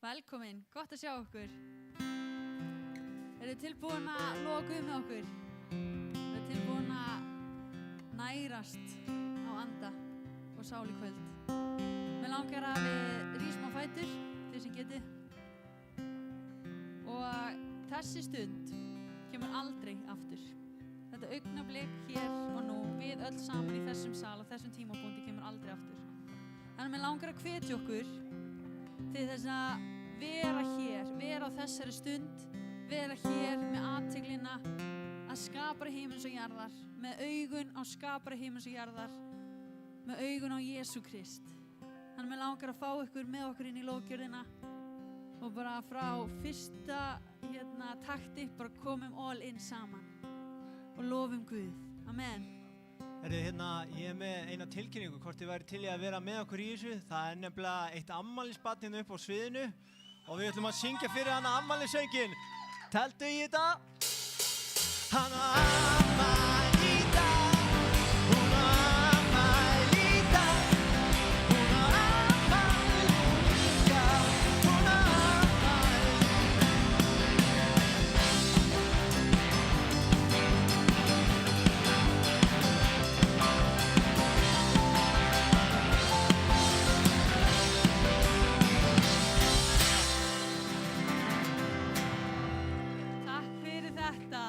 Velkomin, gott að sjá okkur. Eru tilbúin að lofa Guð með okkur? Eru tilbúin að nærast á anda og sál í kvöld? Mér langar að við rísum á fætur, þeir sem getið. Og þessi stund kemur aldrei aftur. Þetta augnablik hér og nú, við öll saman í þessum sal og þessum tímapunkti kemur aldrei aftur. Þannig mér langar að hvetja okkur til þess að vera hér, vera á þessari stund, vera hér með athyglina að skapari himins og jarðar, með augun á skapari himins og jarðar, með augun á Jesú Krist. Þannig mér langar að fá ykkur með okkur inn í lóðgjörðina og bara frá fyrsta takti bara komum all in saman og lofum Guð. Amen. Ég með eina tilkynningu, hvort þið væri til í að vera með okkur í þessu. Það nefnilega eitt afmælisbarn upp á sviðinu og við ætlum að syngja fyrir hana afmælissönginn. Teltu í þetta? Hann á afmæli í dag, hún á afmæli í dag, hún á afmæli líka, hún á afmæli. Takk fyrir þetta.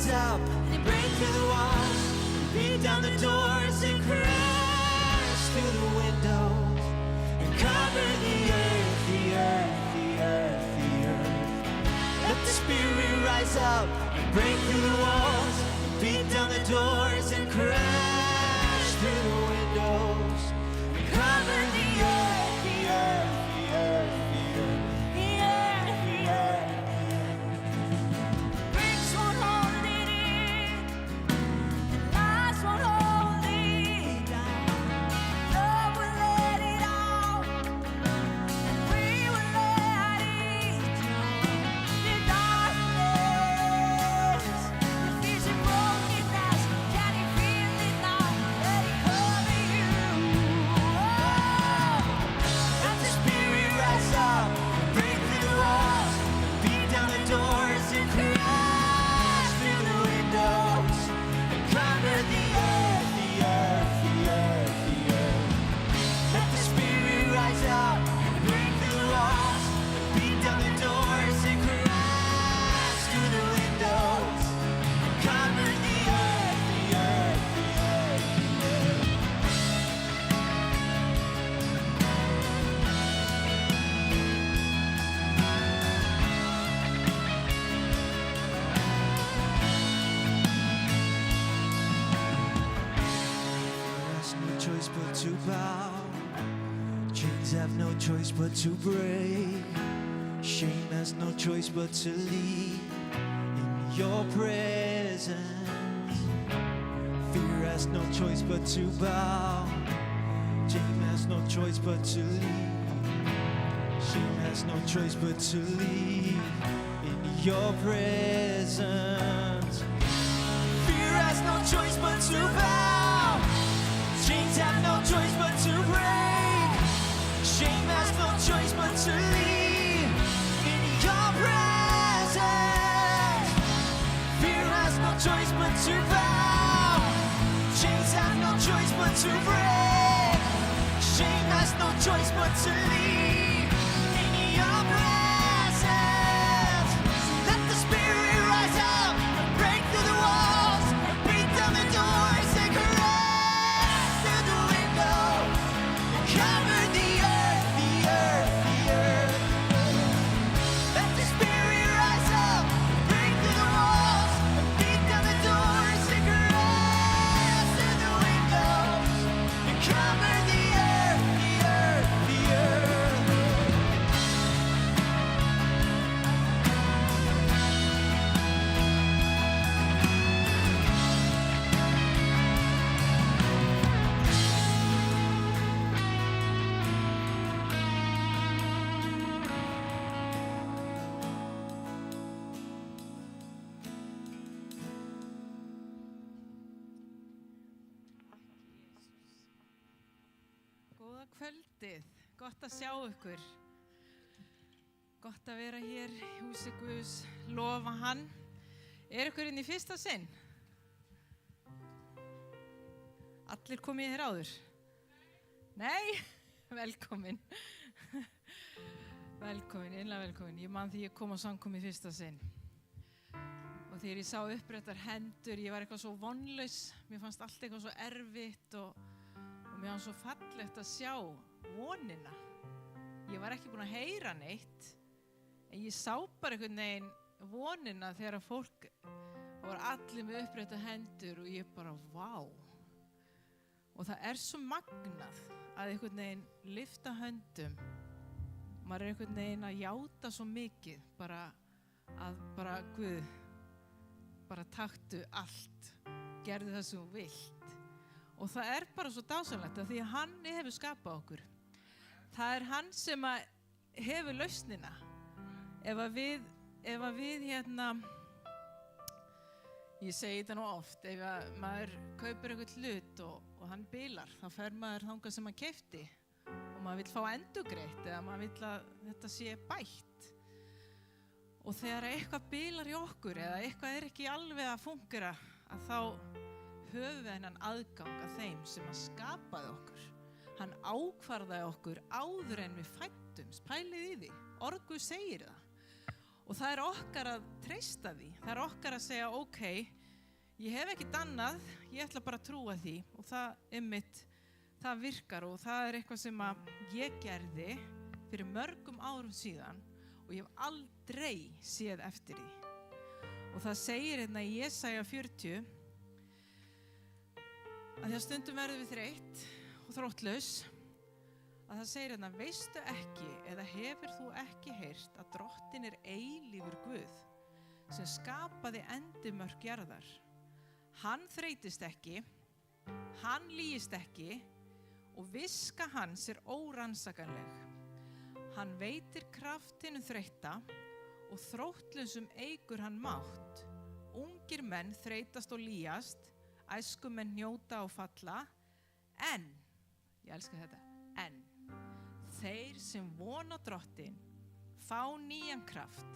rise up and break through the walls, beat down the doors and crash through the windows and cover the earth, the earth, the earth, the earth. Let the Spirit rise up and break through the walls, beat down the doors and crash through the windows and cover the earth, the earth, the earth, the earth, the earth, the earth. Bricks won't hold it in, lies won't hold it down. Love will let it out, and we will let it drown. The darkness, the fears and brokenness, can you feel it now? Let it cover you. Let the Spirit rise up, break through the walls, beat down the doors and crash through the windows and cover the earth, the earth, the earth, the earth. Let the Spirit rise up, break through the walls, beat down the doors and crash through the windows and cover the earth, the earth, the earth, the earth. There's no choice but to bow. Chains have no choice but to break. Shame has no choice but to leave in your presence. Fear has no choice but to bow. Shame has no choice but to leave. Shame has no choice but to leave in your presence. Fear has no choice but to bow. Chains have no choice but to break. Shame has no choice but to leave in your presence. Fear has no choice but to bow. Chains have no choice but to break. Shame has no choice but to leave in your presence. Let the Spirit rise up and break through the walls and beat down the doors and crash through the windows and cover the earth, the earth, the earth. Let the Spirit rise up and break through the walls and beat down the doors and crash through the windows and cover the earth, the earth, the earth. Góða kvöldið, gott að sjá ykkur. Gott að vera hér í húsi Guðs, lofa hann. Ykkur inn í fyrsta sinn? Allir komið hér áður? Nei? Velkomin. Velkomin, innlega velkomin. Ég man því ég kom á samkomu í fyrsta sinn. Og þegar ég sá uppréttar hendur, ég var eitthvað svo vonlaus. Mér fannst allt eitthvað svo erfitt og mér fannst svo fallegt að sjá vonina. Ég var ekki búin að heyra neitt, en ég sá bara einhvern veginn vonina þegar að fólk var allir með uppréttar hendur og ég bara, vá. Og það er svo magnað að einhvern veginn lyfta höndum. Maður er einhvern veginn að játa svo mikið, bara Guð, bara taktu allt, gerðu það sem þú vilt. Og það er bara svo dásamlegt af því að hann hefur skapað okkur. Það er hann sem hefur lausnina. Ef að við ég segi þetta nú oft, ef að maður kaupir eitthvað hlut og hann bilar, þá fer maður þangað sem hann keypti og maður vill fá endurgreitt eða maður vill að þetta sé bætt. Og þegar eitthvað bilar í okkur eða eitthvað er ekki alveg að fungera, að þá höfum við hennan aðgang að þeim sem að skapaði okkur. Hann ákvarðaði okkur áður en við fættumst, pælið í því, orð Guðs segir það. Og það okkar að treysta því. Það okkar að segja, ok, ég hef ekkert annað, ég ætla bara að trúa því. Og það virkar og það eitthvað sem að ég gerði fyrir mörgum árum síðan og ég hef aldrei séð eftir því. Og það segir hérna í Jesaja 40 að því að stundum verðum við þreytt og þróttlaus, að það segir hérna, veistu ekki eða hefur þú ekki heyrt að Drottinn eilífur Guð sem skapaði endimörk jarðar. Hann þreytist ekki, hann lýgist ekki og viska hans órannsakanleg. Hann veitir kraft hinum þreytta og þróttlausum eykur hann mátt. Ungir menn þreytast og lýjast, æskumenn njóta og falla, en, ég elska þetta, en þeir sem vona Drottinn fá nýjan kraft,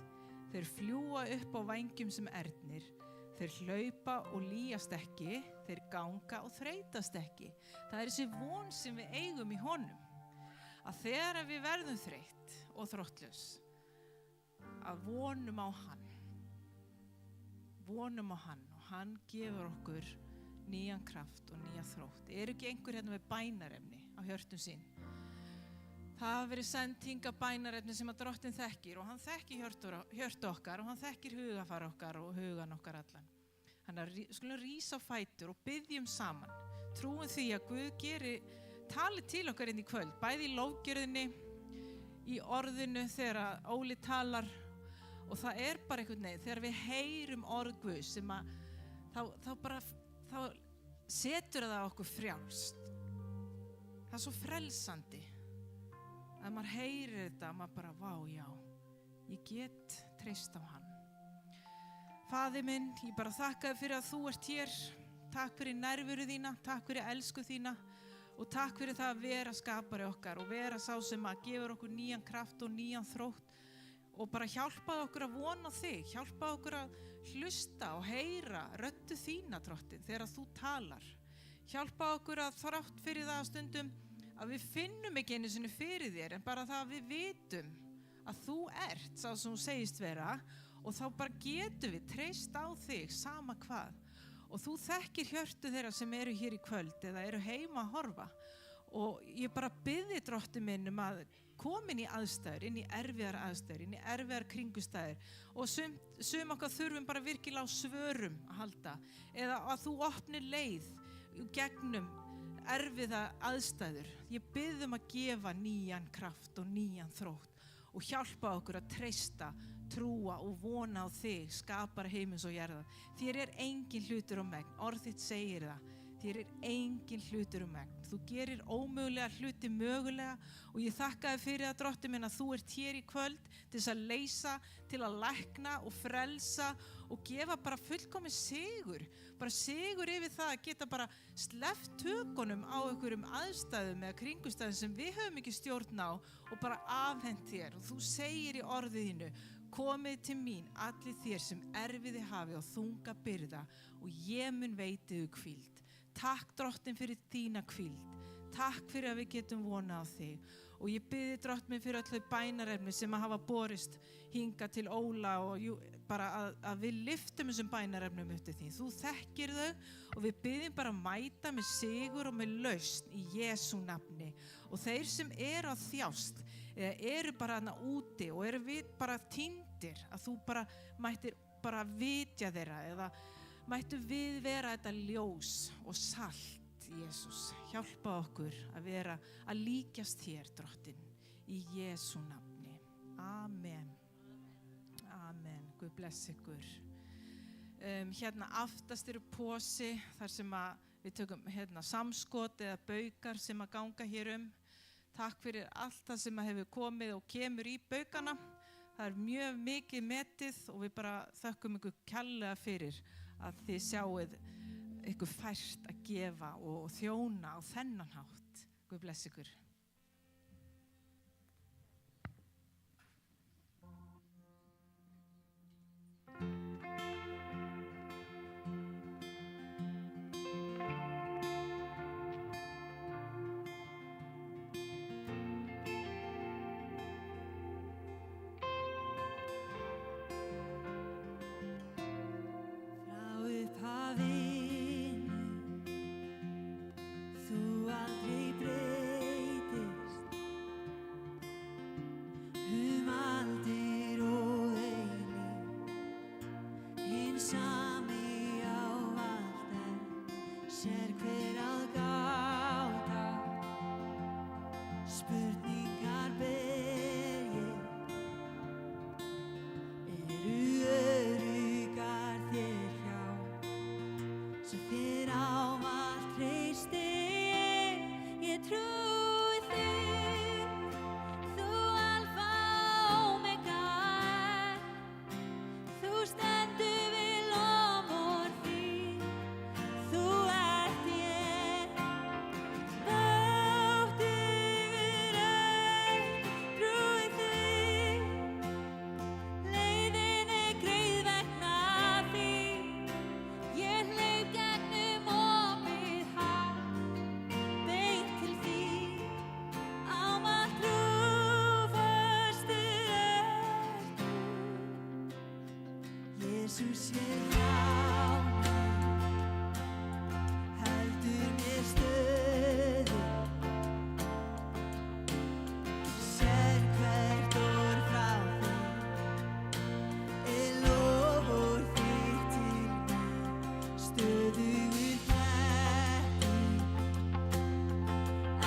þeir fljúga upp á vængjum sem ernir, þeir hlaupa og lýjast ekki, þeir ganga og þreytast ekki. Það þessi von sem við eigum í honum, að þegar við verðum þreytt og þróttlaus, að vonum á hann og hann gefur okkur nýjan kraft og nýja þrótt. Ekki einhver hérna með bænarefni á hjörtum sín? Það hafa verið send hingað bænarefni sem að Drottinn þekkir og hann þekkir hjörtu okkar og hann þekkir hugafar okkar og hugan okkar allan. Þannig að skulum rísa á fætur og byggjum saman. Trúum því að Guð tali til okkar inn í kvöld, bæði í lofgjörðinni, í orðinu þegar Óli talar og það bara einhvern veginn, þegar við heyrum orð Guð sem að þá setur það okkur frjálst. Það svo frelsandi. Að maður heyrir þetta, maður bara, vá, já, ég get treyst á hann. Faðir minn, ég bara þakka þér fyrir að þú ert hér. Takk fyrir nærveru þína, takk fyrir elsku þína og takk fyrir það að vera skapari okkar og vera sá sem að gefur okkur nýjan kraft og nýjan þrótt og bara hjálpa okkur að vona þig, hjálpa okkur að hlusta og heyra röddu þína, Drottinn, þegar þú talar. Hjálpa okkur að þrátt fyrir það stundum að við finnum ekki einu sinni fyrir þér, en bara það að við vitum að þú ert sá sem þú segist vera og þá bara getum við treyst á þig sama hvað. Og þú þekkir hjörtu þeirra sem eru hér í kvöld eða eru heima að horfa og ég bara biðji Drottinn minn að koma inn í aðstæður, inn í erfiðar aðstæður, inn í erfiðar kringustæður og sum okkar þurfum bara virkilega á svörum að halda eða að þú opnir leið gegnum erfiða aðstæður. Ég bið að gefa nýjan kraft og nýjan þrótt og hjálpa okkur að treysta, trúa og vona á þig, skapar heimins og jarðar. Þér engin hlutur megn, orð þitt segir það. Þér engin hlutur megn. Þú gerir ómögulega hluti mögulega og ég þakka þér fyrir að Drottinn minn að þú ert hér í kvöld til þess að leysa, til að lækna og frelsa og gefa bara fullkomin sigur. Bara sigur yfir það að geta bara sleppt tökunum á einhverjum aðstæðum eða kringustæðum sem við höfum ekki stjórn á og bara afhent þér. Og þú segir í orðinu, komið til mín allir þér sem erfiði hafi og þunga byrða og ég mun veita ykkur hvíld. Takk Drottinn fyrir þína hvíld. Takk fyrir að við getum vonað á þig. Og ég biði Drottinn fyrir öll þau bænarefni sem að hafa borist hingað til Óla og bara að við lyftum þessum bænarefnum upp til þín. Þú þekkir þau og við biðjum bara að mæta með sigur og með lausn í Jesú nafni. Og þeir sem eru að þjást eru bara þarna úti og eru við bara týndir að þú bara mættir bara vitja þeirra eða mættu við vera þetta ljós og salt, Jesús. Hjálpa okkur að líkjast þér, Drottinn, í Jesú nafni. Amen. Amen. Guð bless ykkur. Hérna aftast eru posi þar sem að við tökum samskot eða baukar sem að ganga hér Takk fyrir allt það sem að hefur komið og kemur í baukana. Það mjög mikið metið og við bara þökkum ykkur kærlega fyrir að þið sjáuð ykkur fært að gefa og þjóna á þennan hátt. Guð bless ykkur. Jesús ég hjá mér, heldur mér stöðu, sér hvert orð frá þér, loforð þitt til mér, stöðugur þekking,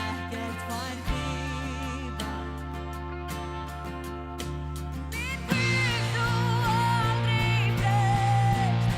ekkert fær hrifa. Minn Guð þú aldrei breyst,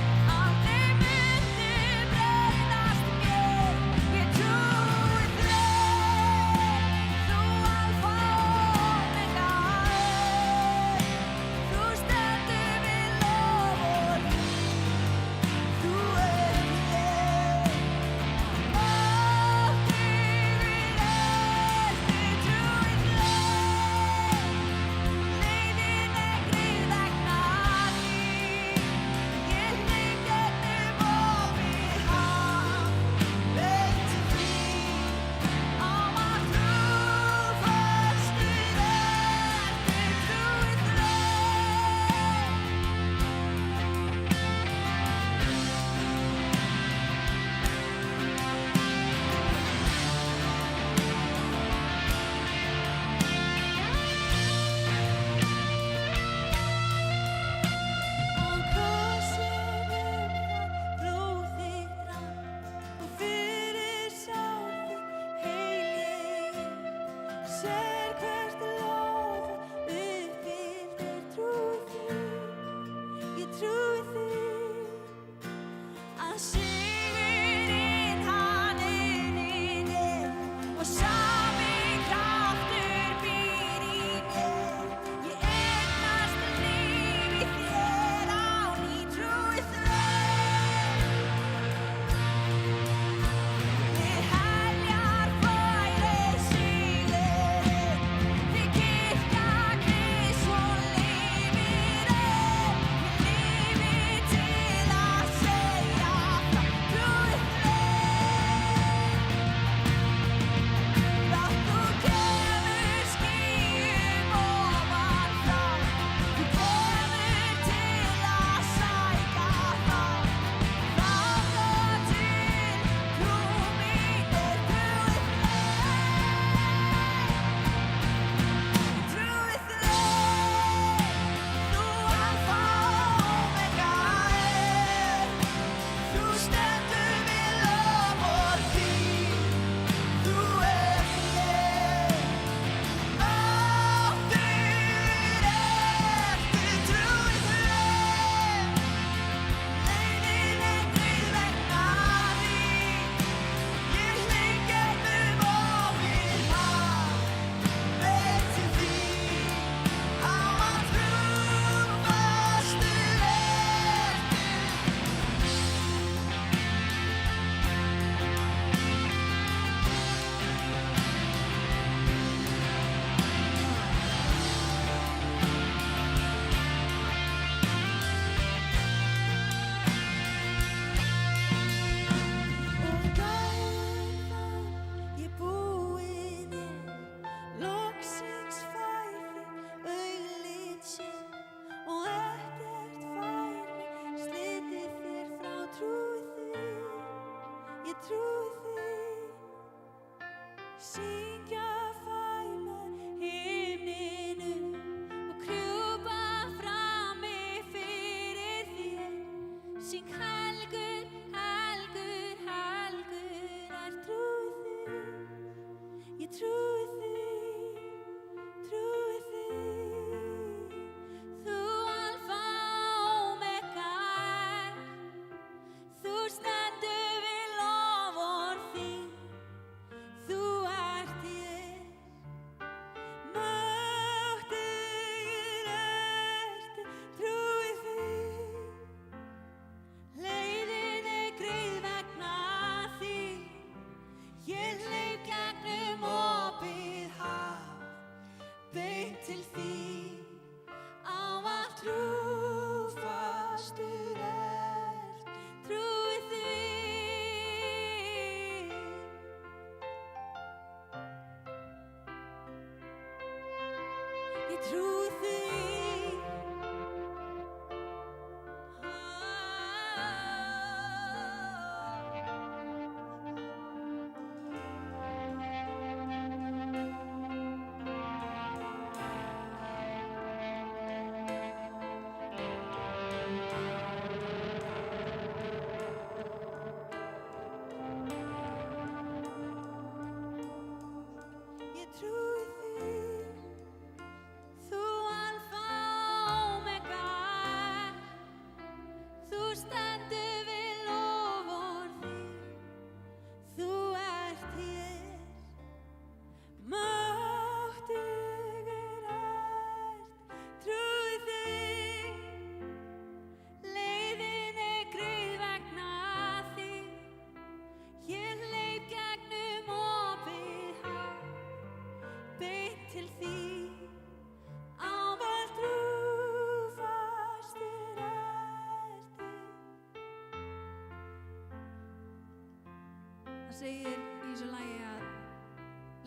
Það segir í þessu lagi að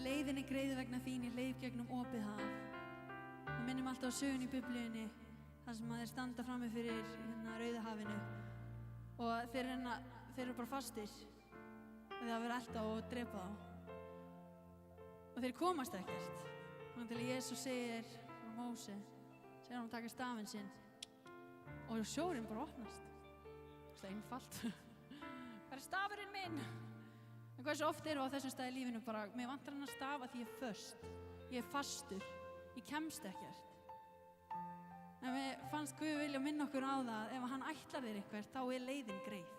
leiðin er greið vegna þín, ég hleyp gegnum opið haf. Við minnum alltaf á sögun í Biblíunni þar sem að þeir standa frammi fyrir Rauða hafinu og þeir eru bara fastir og þeir hafa verið að elta og drepa þá. Og þeir komast ekkert. Þannig til að Jesús segir á Móse, segir hann að taka stafinn sinn og sjórinn bara opnast. Það er einfalt. Hvað er stafurinn minn? En hversu oft erum við á þessum stað í lífinu bara, mér vantar hann að stafa því ég er föst, ég er fastur, ég kemst ekkert. En mér fannst Guð vilja minna okkur á það, ef hann ætlar þér eitthvað, þá er leiðin greið.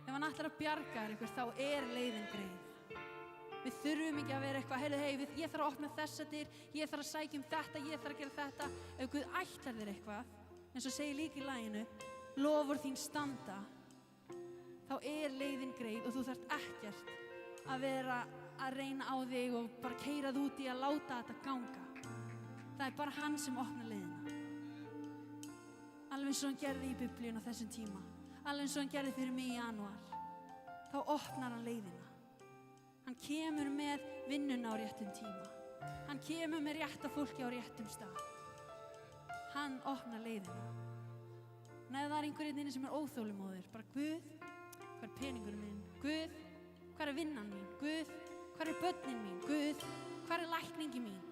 Ef hann ætlar að bjarga þér eitthvað, þá er leiðin greið. Við þurfum ekki að vera eitthvað, heyrðu, ég þarf að opna þessa dyr, ég þarf að sækja þetta, ég þarf að gera þetta. Ef Guð ætlar þér eitthvað, eins og segir líka í laginu, lofur þín standa, þá er leiðin greið og þú þarft ekkert að vera að reyna á þig og bara keyrað út í að láta þetta ganga. Það er bara hann sem opnar leiðina. Alveg eins og hann gerði í Biblíun á þessum tíma. Alveg eins og hann gerði fyrir mig í janúar. Þá opnar hann leiðina. Hann kemur með vinnuna á réttum tíma. Hann kemur með rétta fólki á réttum stað. Hann opnar leiðina. En ef það er einhver inni sem er óþolinmóður, bara Guð, hvað er peningurinn minn? Guð, hvað er vinnan mín? Guð, hvað er börnin mín? Guð, hvað er lækningi mín?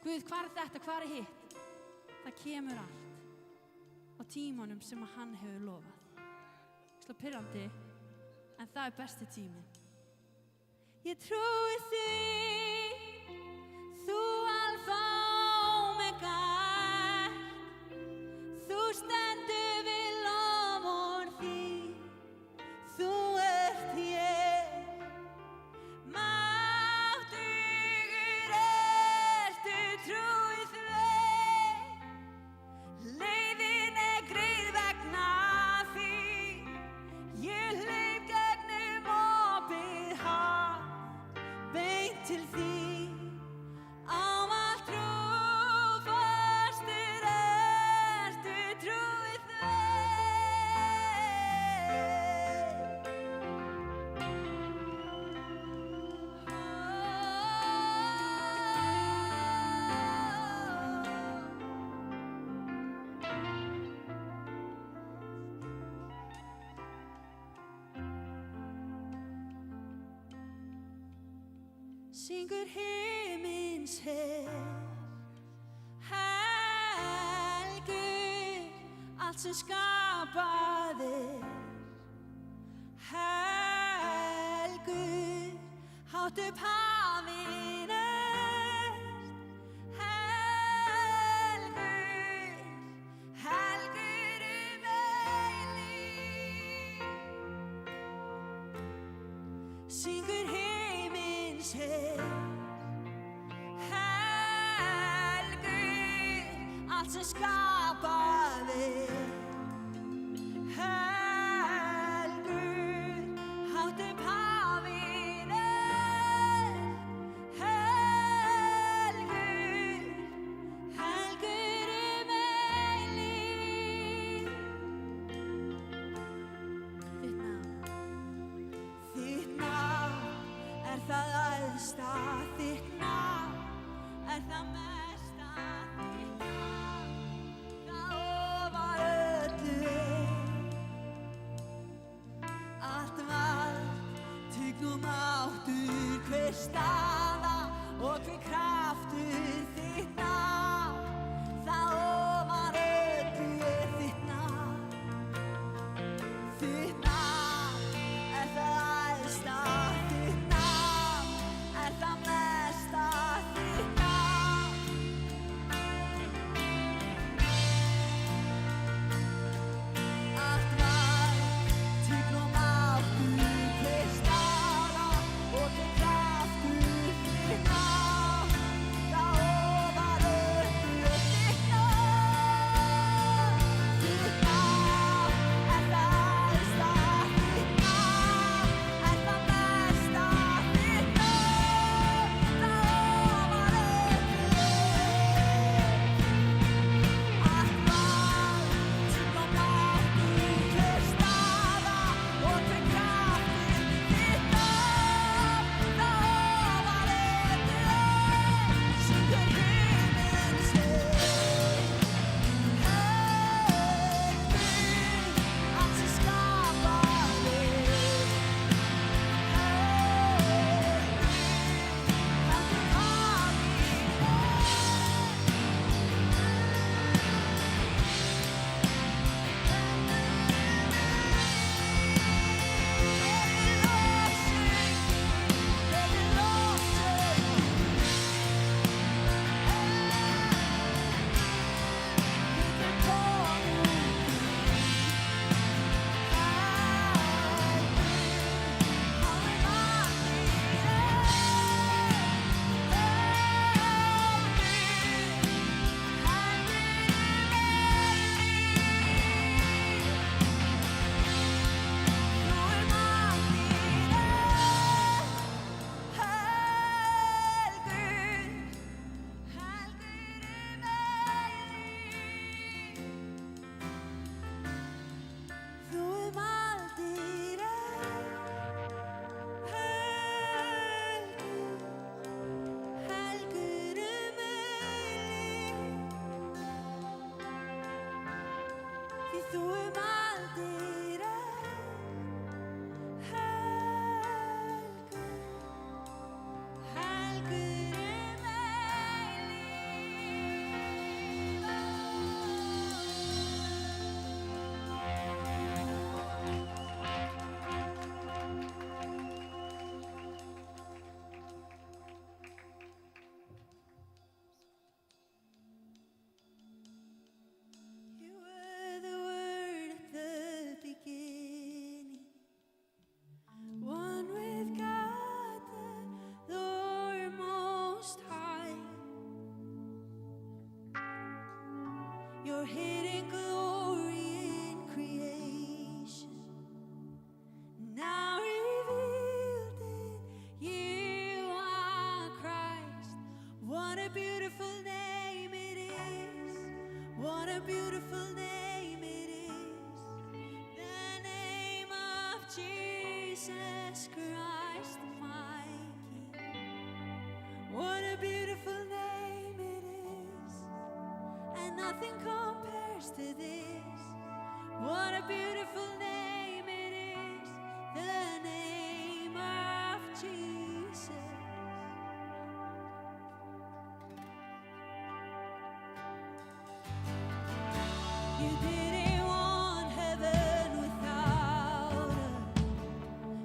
Guð, hvað er þetta? Hvað er hitt? Það kemur allt á tímanum sem að hann hefur lofað. Slá pirrandi, en það er besti tíminn. Ég trúi því, þú alfa og omega, þú stendur við loforð þín. Þú ert hér, máttugur ertu, trúi því. Leiðin er greið vegna þín, ég hleyp gegnum opið haf, beint til þín. Ávallt trúfastur ertu, trúi því. Syngur himins her, helgur allt sem skapaði, helgur hátt upp hafin helgur, helgur eilíf. Syngur himins her, allt sem skapaði, helgur hátt upp hafin helgur, helgur eilíf. Þitt nafn er það æðsta, þitt nafn er það mesta, þitt nafn það ofar þú aldir helgur, helgur You were the Word at the beginning, one with God, the Lord Most High. Your hidden glory in creation, now revealed in you are Christ. What a beautiful name it is. What a beautiful name it is. The name of Jesus Christ, my King. What a beautiful name it is. And nothing compares to this. What a beautiful name it is. The name of Jesus. You didn't want heaven without us.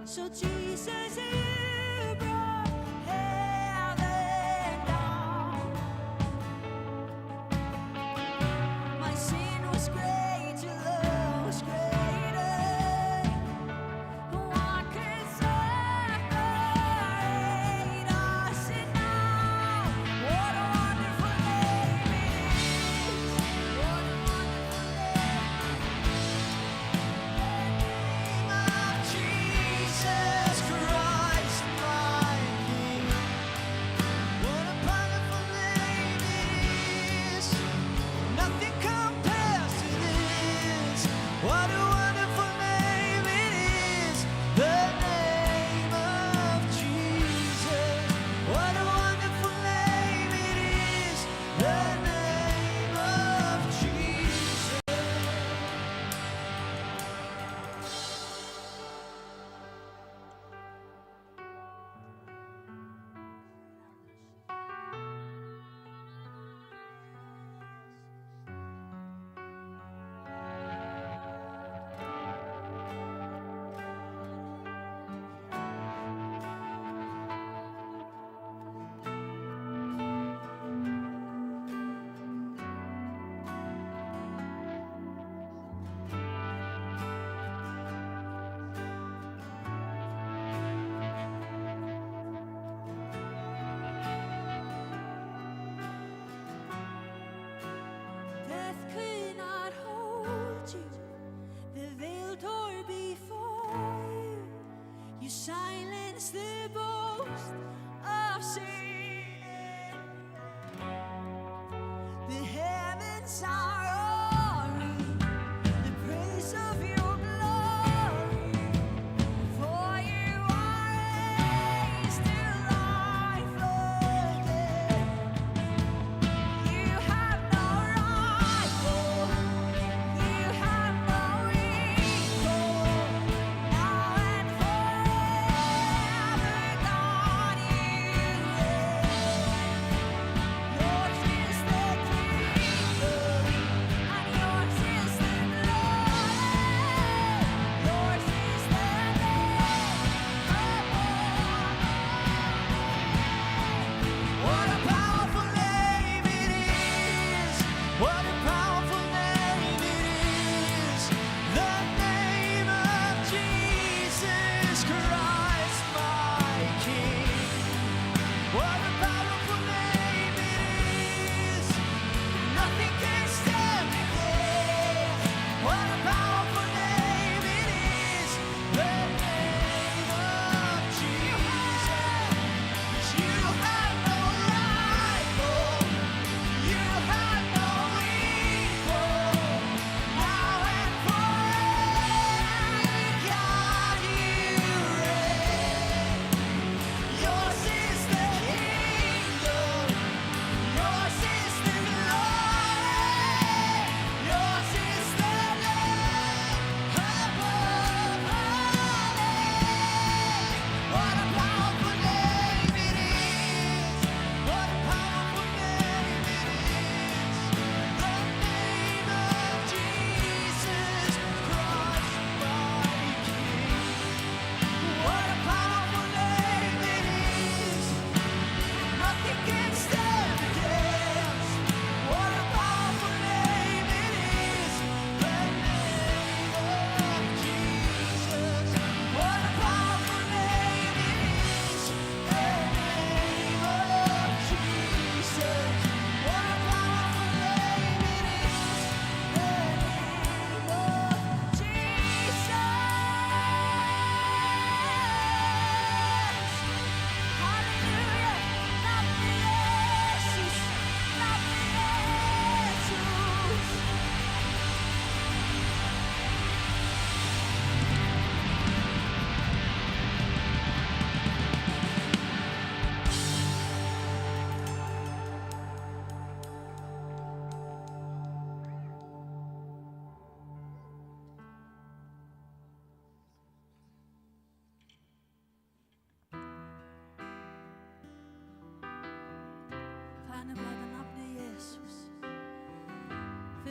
So Jesus, you brought heaven down. My sin was great, your love was greater. What could separate us? And now, what a wonderful name it is. What a wonderful name. The name of Jesus.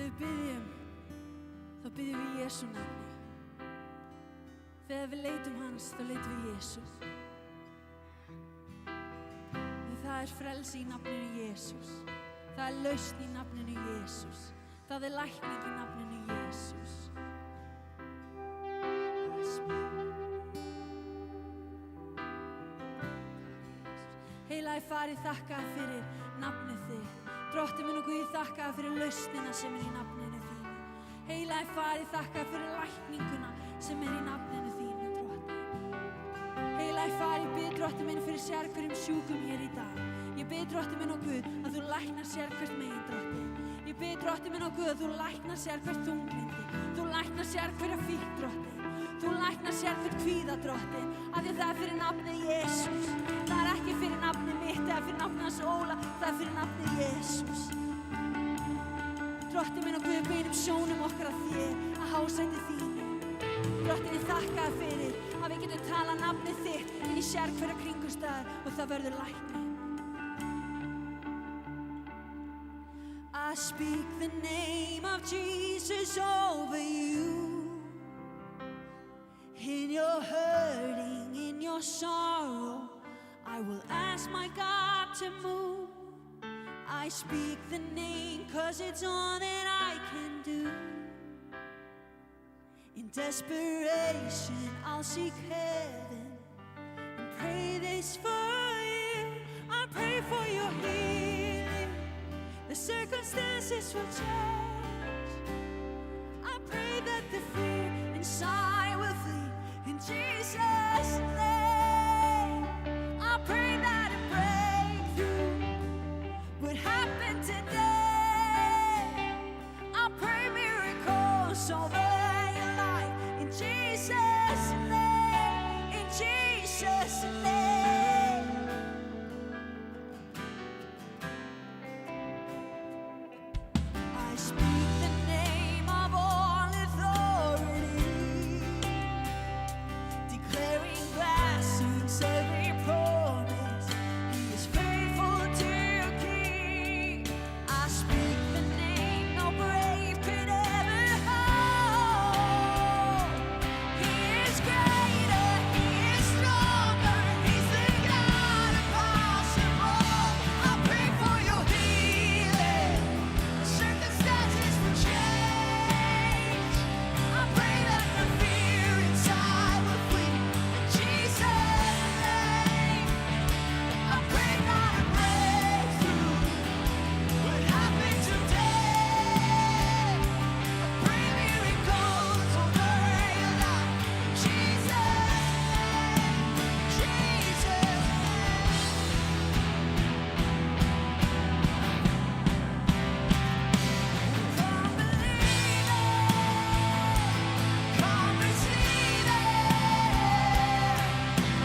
við byggjum, þá byggjum við í Jesú nafni. Þegar við leitum hans, þá leitum við Jesú. Því það er frelsi í nafninu Jesús. Það er lausn í nafninu Jesús. Það er lækning í nafninu Jesús. Heilagi Faðir, ég þakka þér fyrir nafnið þitt. Drottinn minn og Guð, ég þakka þér fyrir lausnina sem er í nafninu þínu. Heilagi Faðir, ég þakka þér fyrir lækninguna sem er í nafninu þínu, Drottinn. Heilagi Faðir, ég bið Drottinn minn fyrir sérhverjum sjúkum hér í dag. Ég bið Drottinn minn og Guð að þú læknar sérhvert megin, Drottinn. Ég bið Drottinn minn og Guð að þú læknar sérhvert þunglyndi. Þú læknar sérhverja fíkn, Drottinn. Þú læknar sérhvert kvíða, Drottinn. Af því það er fyrir nafnið Jesús. Það er ekki fyrir nafnið mitt eða fyrir nafnið hans Óla. Það er fyrir nafnið Jesús. Drottinn minn og Guð, beinum sjónum okkar að þér, að hásæti þínu. Drottinn, ég þakka þér fyrir að við getum talað nafnið þitt inn í sérhverja kringumstæður og það verður lækning. I speak the name of Jesus over you. In your hurting, in your sorrow, I will ask my God to move. I speak the name 'cause it's all that I can do. In desperation, I'll seek heaven and pray this for you. I pray for your healing. The circumstances will change. I pray that the fear inside will flee in Jesus' name. I pray that a breakthrough would happen today. I pray miracles over your life in Jesus' name, in Jesus' name. I speak the name of all authority, declaring blessings every promise. He is faithful to keep. I speak the name no grave could ever hold. He is greater, He is stronger, He's the God of possible. I pray for your healing. The circumstances will change. I pray that the fear inside will flee in Jesus' name. I pray that a breakthrough would happen today. I pray miracles over your life in Jesus' name, Jesus' name. Come believe it, come receive it.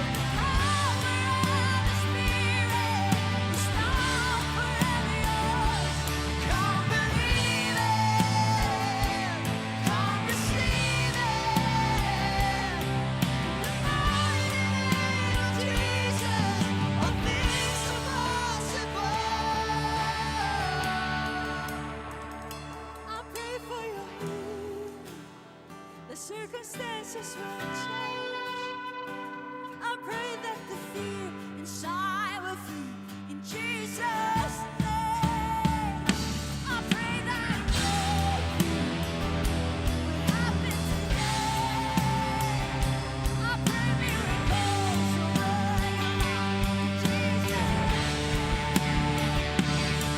The power of the Spirit is now forever yours. Come believe it, come receive it. The mighty name of Jesus, all things are possible. I pray for your healing. The circumstances will change. I pray that the fear inside will flee in Jesus' name. I pray that a breakthrough will happen today. I pray miracles over your life in Jesus' name.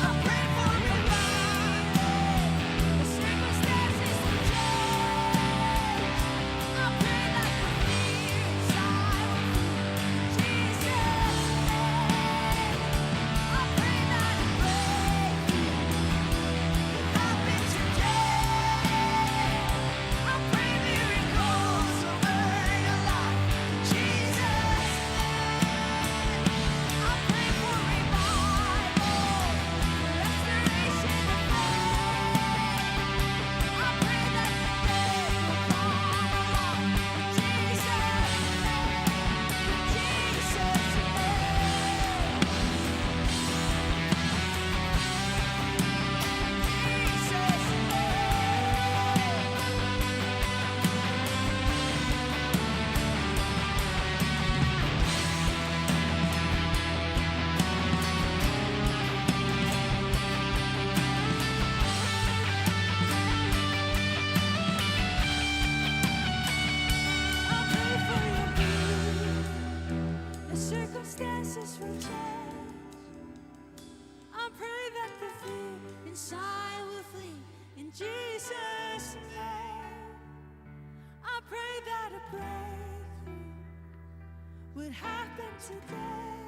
I pray for revival. The circumstances will change. I pray that the fear Jesus' name. I pray that a breakthrough would happen today.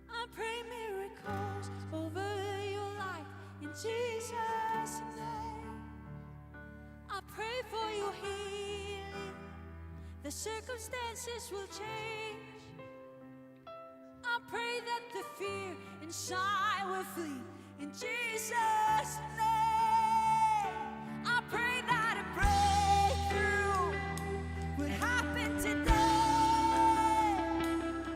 I pray miracles over your life in Jesus' name. I pray for your healing. The circumstances will change. I pray that the fear inside will flee in Jesus' name. I pray that a breakthrough would happen today.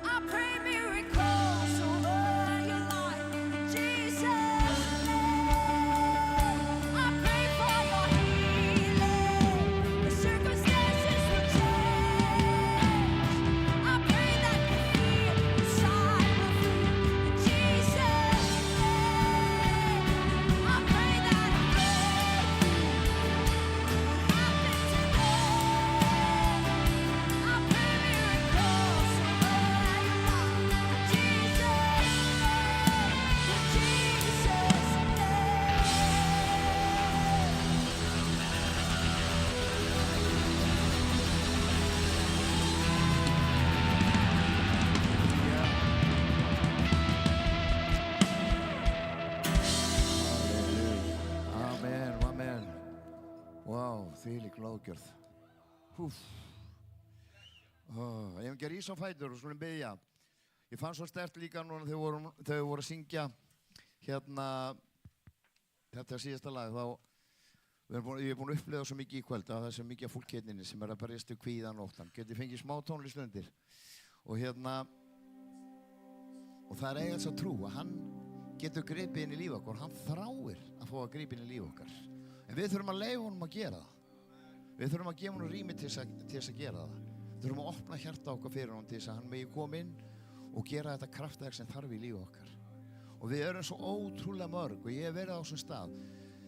I pray miracles over your life in Jesus' name. I pray for your healing. The circumstances will change. I pray that the fear inside will flee in Jesus' name. I pray that a breakthrough would happen today. I pray miracles over your life in Jesus' name. In Jesus' Amen, amen. Wow, þvílík lággjörð. Húf. Ég hef ekki að rísa á fætur og skulum biðja. Ég fann svo sterkt líka núna þegar þau voru að syngja hérna þetta síðasta lag. Ég er búin að upplifa svo mikið í kvöld að það er svo mikið af fólki hérna sem er að berjast við kvíðan og óttann. Getið fengið smá tónlist undir. Og og það er eiginlega svo trú að hann getur gripið inn í líf okkar. Hann þráir að fá að gripa inn í líf okkar. En við þurfum að leyfa honum að gera það. Við þurfum að gefa honum rými til þess að gera það. Við þurfum að opna hjarta okkar fyrir honum til þess að hann megi koma inn og gera þetta kraftverk sem þarf í líf okkar. Og við erum svo ótrúlega mörg og ég hef verið á þessum stað.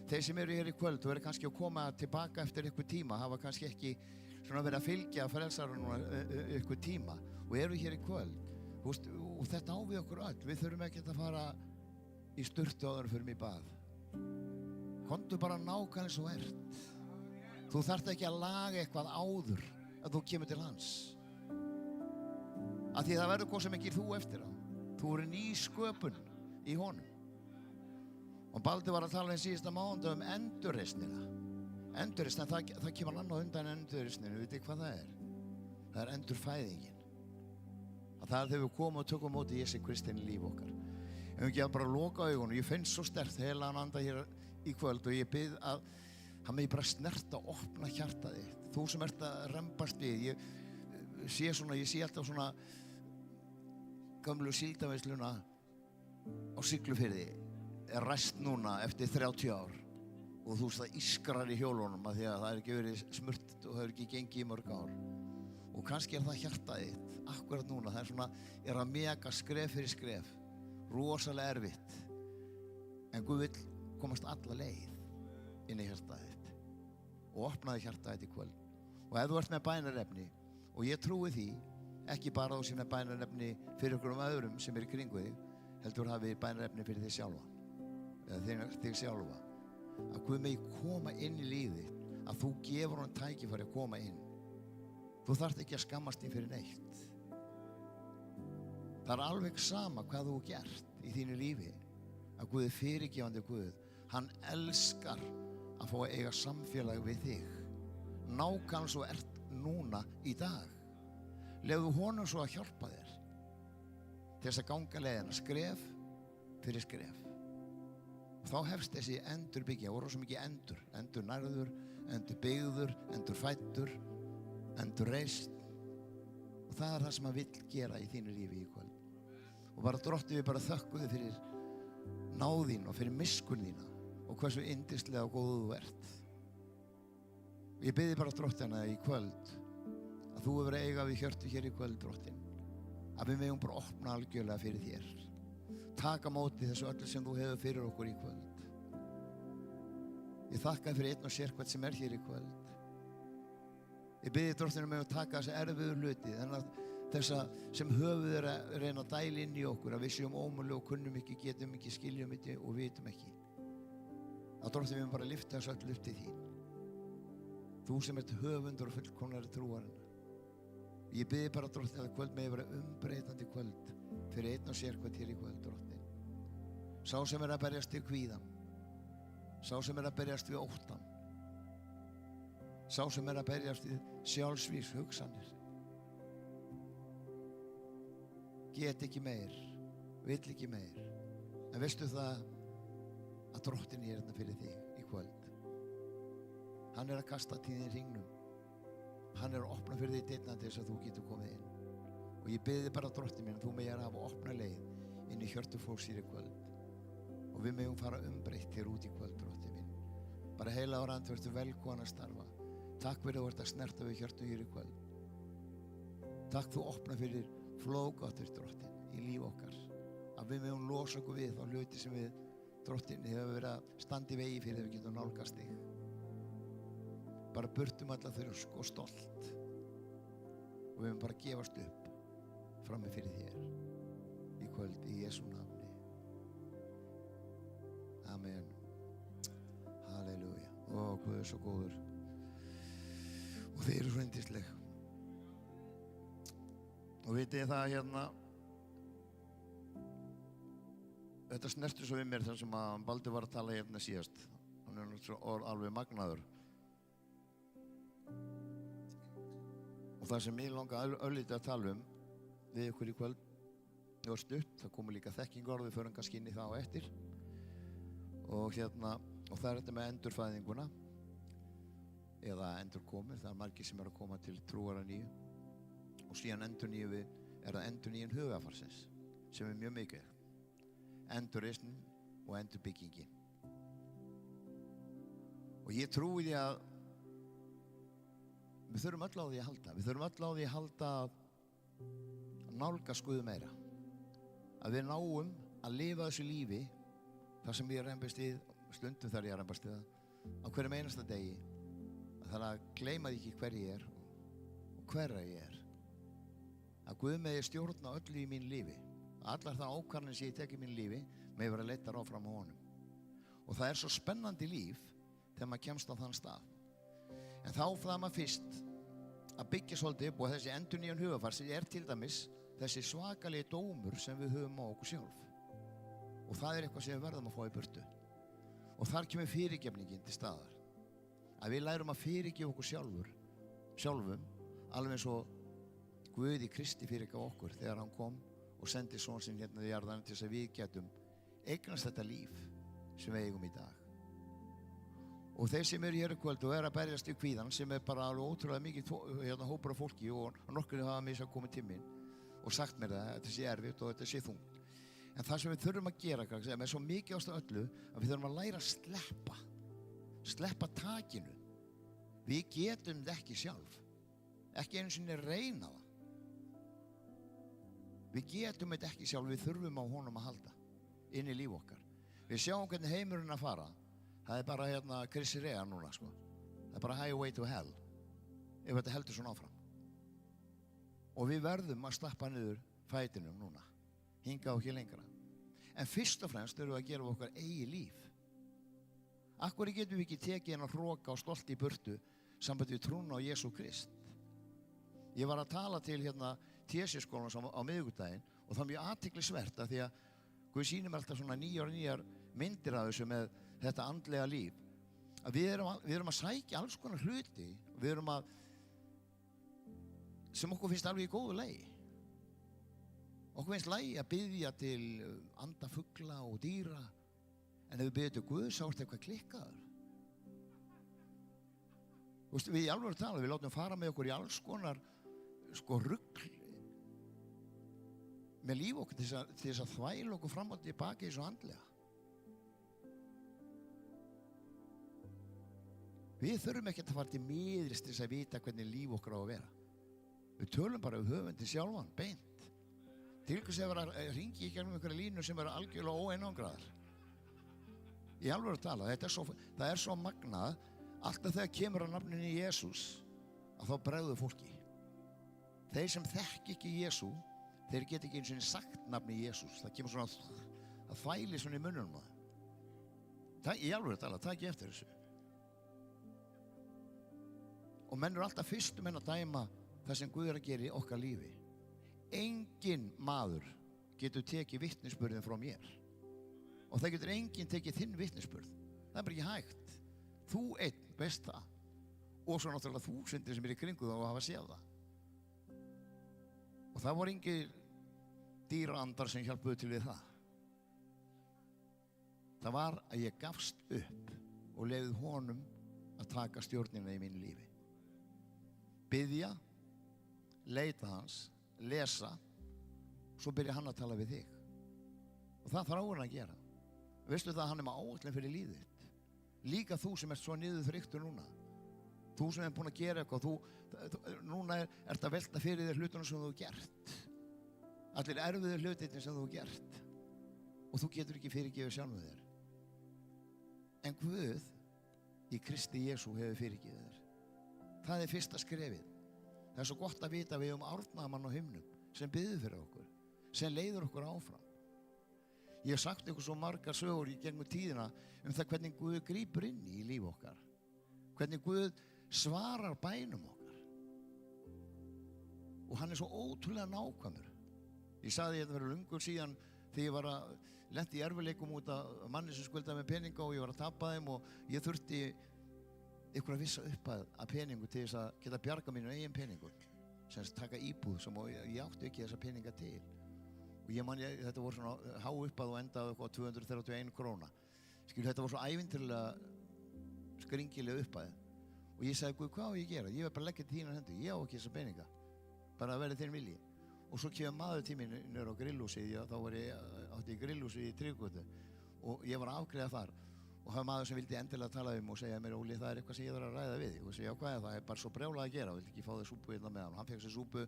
Þeir sem eru hér í kvöld og eru kannski að koma tilbaka eftir einhver tíma hafa kannski ekki svona verið að fylgja frelsarunum einhver tíma og eru hér í kvöld. Og þetta á við okkur öll. Við þurfum ekki að fara í sturtu áður en förum í bað. Komdu bara nákvæmlega eins og ert. Þú þarft ekki að laga eitthvað áður að þú kemur til hans. Af því það verður hvað sem ekki þú eftir á. Þú eru ný sköpun í honum. Og Baldur var að tala síðasta mánudag endurreisnina. Endurreisn, það kemur annað undan endurreisninu. Vitið hvað það er? Það er endurfæðingin. Það er þegar við komum og tökum móti Jesú Kristi inn í líf okkar. Ef við ekki að bara loka augunum, ég finn svo sterkt heilagan anda hér í kvöld og ég bið að hann megi bara snerta og opna hjarta þitt. Þú sem ert að rembast við, ég sé alltaf svona gömlu síldaveisluna á Siglufirði er ræst núna eftir 30 ár og þú veist það ískrar í hjólunum af því að það er ekki verið smurt og það er ekki gengið í mörg ár. Og kannski er það hjartað þitt akkurat núna, það er svona, er að mega skref fyrir skref, rosalega erfitt. En Guð vill komast alla leið inn í hjartað þitt og opnaði hjartað þitt í kvöld. Og ef þú ert með bænarefni, og ég trúi því, ekki bara þú sem er bænarefni fyrir okkur öðrum sem er í kringu þig, heldur hafi bænarefni fyrir þig sjálfa, eða þig sjálfa. Að Guð megi koma inn í lífið, að þú gefur honum tækifæri að koma inn. Þú þarft ekki að skammast þín fyrir neitt. Það er alveg sama hvað þú gert í þínu lífi, að Guð er fyrirgefandi Guð. Hann elskar að fá að eiga samfélag við þig. Nákvæmlega svo ert núna í dag. Lefðu honum svo að hjálpa þér til þess að ganga leiðina skref fyrir skref. Og þá hefst þessi endurbyggja, voru svo mikið endur nærður, endur byggður, endur fættur, endur reist. Og það er það sem hann vill gera í þínu lífi í kvöld. Og bara Drottinn, við bara þökkum þig fyrir náðín og fyrir miskunn þína og hversu yndislega og góðu þú ert. Ég bið þig bara Drottinn í kvöld að þú hefur eiga við hjörtu hér í kvöld, Drottinn, að við megum bara opna algjörlega fyrir þér. Taka móti þessu öllu sem þú hefur fyrir okkur í kvöld. Ég þakka fyrir einn og sér hvert sem er hér í kvöld. Ég bið þig Drottinn að taka þessi erfiðu hluti, þannig að þessa sem höfuð er að reyna að dæla inn í okkur, að við séum ómögulega og kunnum ekki, getum ekki, skiljum ekki og vitum ekki. að Drottinn við bara lyfta þessu öll upp til þín. Þú sem ert höfundur og fullkomnari trúarinnar. Ég biði bara Drottinn að kvöld megi vera umbreytandi kvöld fyrir einn og sérkvæmt hér í kvöld, Drottinn. Sá sem að berjast við kvíðan, sá sem að berjast við óttan, sá sem að berjast við sjálfsvís hugsanir. Get ekki meir, vill ekki meir. En veistu það að Drottinn er hérna fyrir þig í kvöld. Hann er að kasta tíðin hringnum. Hann er að opna fyrir þig dyrnar til þess að þú getur komið inn. Og ég biði bara Drottinn minn að þú megir hafa opna leið inn í hjörtu fólks hér í kvöld. Og við megum fara umbreytt hér út í kvöld, Drottinn minn. Bara heila ára þú ertu velkomin að starfa. Takk fyrir að þú ert að snerta við hjörtu hér í kvöld. Takk þú opna fyrir flóðgáttir, Drottinn, í líf okkar. Að við megum losa okkur við þá hluti sem við, Drottinn, hefur verið að standa í vegi fyrir að við getum nálgast þig. Bara burtum alla þurrsk og stolt og við höfum bara gefast upp frammi fyrir þér í kvöld í Jesú nafni. Amen. Halleluja. Ó, Guð er svo góður og þið eru svo yndisleg. Og vitið það hérna, þetta snertur svo við mér þar sem að Baldur var að tala hérna síðast. Hann er náttúrulega alveg magnaður. Og það sem ég langa örlítið að tala við ykkur í kvöld, það var stutt, það komu líka þekkingar og við förum kannski inn í það á eftir. Og það er þetta með endurfæðinguna, eða endurkomur, það er margir sem er að koma til trúar að nýju. Og síðan er það endurnýjun hugafarsins, sem er mjög mikið. Endurreisn og endurbyggingin. Og ég trúi því að við þurfum öll á því að halda. Við þurfum öll á því að halda að nálgast Guð meira. Að við náum að lifa þessu lífi þar sem ég rembist við, stundum þar ég rembast við það, á hverjum einasta degi. Að það er að gleyma því ekki hver ég er og hverra ég er. Að Guð megi stjórna öllu í mín lífi. Allar það ákvarðanir sem ég tek í mín lífi megi vera leittar áfram á honum. Og það er svo spennandi líf þegar maður kemst á þann stað. En þá það maður fyrst að byggja svolítið upp og þessi endurnýjun hugarfars er til dæmis þessi svakalegi dómur sem við höfum á okkur sjálf. Og það er eitthvað sem við verðum að fá í burtu. Og þar kemur fyrirgefningin til staðar. Að við lærum að fyrirgefa okkur sjálfum, alveg eins og Guði Kristi fyrirgaf okkur þegar hann kom og sendi son sinn hérna í jarðan til þess að við getum eignast þetta líf sem við eigum í dag. Og þeir sem eru hér í kvöld og að berjast í kvíðan, sem bara alveg ótrúlega mikið hópur af fólki og nokkur hafa mig að koma til mín og sagt mér það, þetta sé erfitt og þetta sé þungt. En það sem við þurfum að gera, sem er svo mikið ást af öllu, að við þurfum að læra að sleppa takinu. Við getum þetta ekki sjálf, ekki einu sinni reyna það. Við getum þetta ekki sjálf, við þurfum á honum að halda inn í líf okkar. Við sjáum hvernig heimurinn að fara. Það er bara Krissi Rea núna, sko. Það er bara highway to hell, ef þetta heldur svona áfram. Og við verðum að slappa niður fætinum núna, hinga og ekki lengra. En fyrst og fremst erum við að gera okkar eigið líf. Af hverju getum við ekki tekið hennar hroka og stolt í burtu sambandi við trúna á Jesú Krist? Ég var að tala til TS-skólans á miðvikudaginn og það er mjög athyglisvert af því að Guð sýnir mér alltaf svona nýjar myndir af þessu með þetta andlega líf. Að við erum að sækja alls konar hluti, við erum að, sem okkur finnst alveg í góðu lagi. Okkur finnst lagi að biðja til anda fugla og dýra, en ef við biðjum til Guð þá ertu eitthvað klikkaður. Við í alvöru tala, við látum fara með okkur í alls konar rugl með líf okkur til þess að þvæla okkur fram og tilbaka í svo andlega. Við þurfum ekki að fara til miðris til þess að vita hvernig líf okkar á að vera. Við tölum bara höfundi sjálfan, beint. Til hvers að vera að ringi í gegnum einhverja línu sem eru algjörlega óeinangraðar. Í alvöru tala, það er svo magnað, alltaf þegar kemur að nafninu Jesús, að þá bregður fólki. Þeir sem þekki ekki Jesú, þeir geta ekki eins og sagt nafni Jesús. Það kemur svona, það þvæli svona í munnunum á það. Í alvöru tala, takk eftir þessu. Og menn eru alltaf fyrstu menn að dæma það sem Guð að gera í okkar lífi. Enginn maður getur tekið vitnisburðin frá mér. Og það getur enginn tekið þinn vitnisburð. Það bara ekki hægt. Þú einn veist það. Og svo náttúrulega þúsundir sem í kringu það og hafa séð það. Og það voru engir dýraandar sem hjálpuðu til við það. Það var að ég gafst upp og leyfði honum að taka stjórnina í mínu lífi. Biðja, leita hans, lesa, svo byrja hann að tala við þig. Og það þarf hann að gera. Veistu það að hann með áætlun fyrir lífið þitt. Líka þú sem ert svo niðurþryktur núna. Þú sem er búin að gera eitthvað, núna ert að velta fyrir þér hlutunum sem þú hefur gert. Allir erfiðu hlutirnir sem þú hefur gert. Og þú getur ekki fyrirgefið sjálfum þér. En Guð í Kristi Jesú hefur fyrirgefið þér. Það er fyrsta skrefið. Það er svo gott að vita að við árnaðamann á himnum sem biður fyrir okkur, sem leiður okkur áfram. Ég hef sagt ykkur svo margar sögur í gegnum tíðina það hvernig Guð grípur inn í líf okkar. Hvernig Guð svarar bænum okkar. Og hann er svo ótrúlega nákvæmur. Ég sagði þetta fyrir löngu síðan þegar ég var að lenda í erfiðleikum út af manni sem skuldaði með peninga og ég var að tapa þeim og ég þurfti einhverja vissa upphæð af peningu til þess að geta bjarga mínu eigin peningur. Sem taka íbúð sem ég átti ekki þessa peninga til. Og ég man, þetta voru svona há upphæð og endaði eitthvað 231 króna. Þetta var svo ævintýralega skringilega upphæð. Og ég sagði, Guð, hvað á ég að gera? Ég verð bara að leggja til þínar hendur. Ég á ekki þessa peninga. Bara að verði þinn vilji. Og svo kemur maður til mín niður á grillhúsið. Þá átti ég grillhúsið í Tryggvötu. Og ég var að afgreiða þar. Og það var maður sem vildi endilega tala um og segja mér, Óli, það er eitthvað sem ég þarf að ræða við þig. Og segja, já, hvað er það? Það er bara svo brjálað að gera. Ég vil ekki fá þér súpu hérna með hann. Hann fekk sér súpu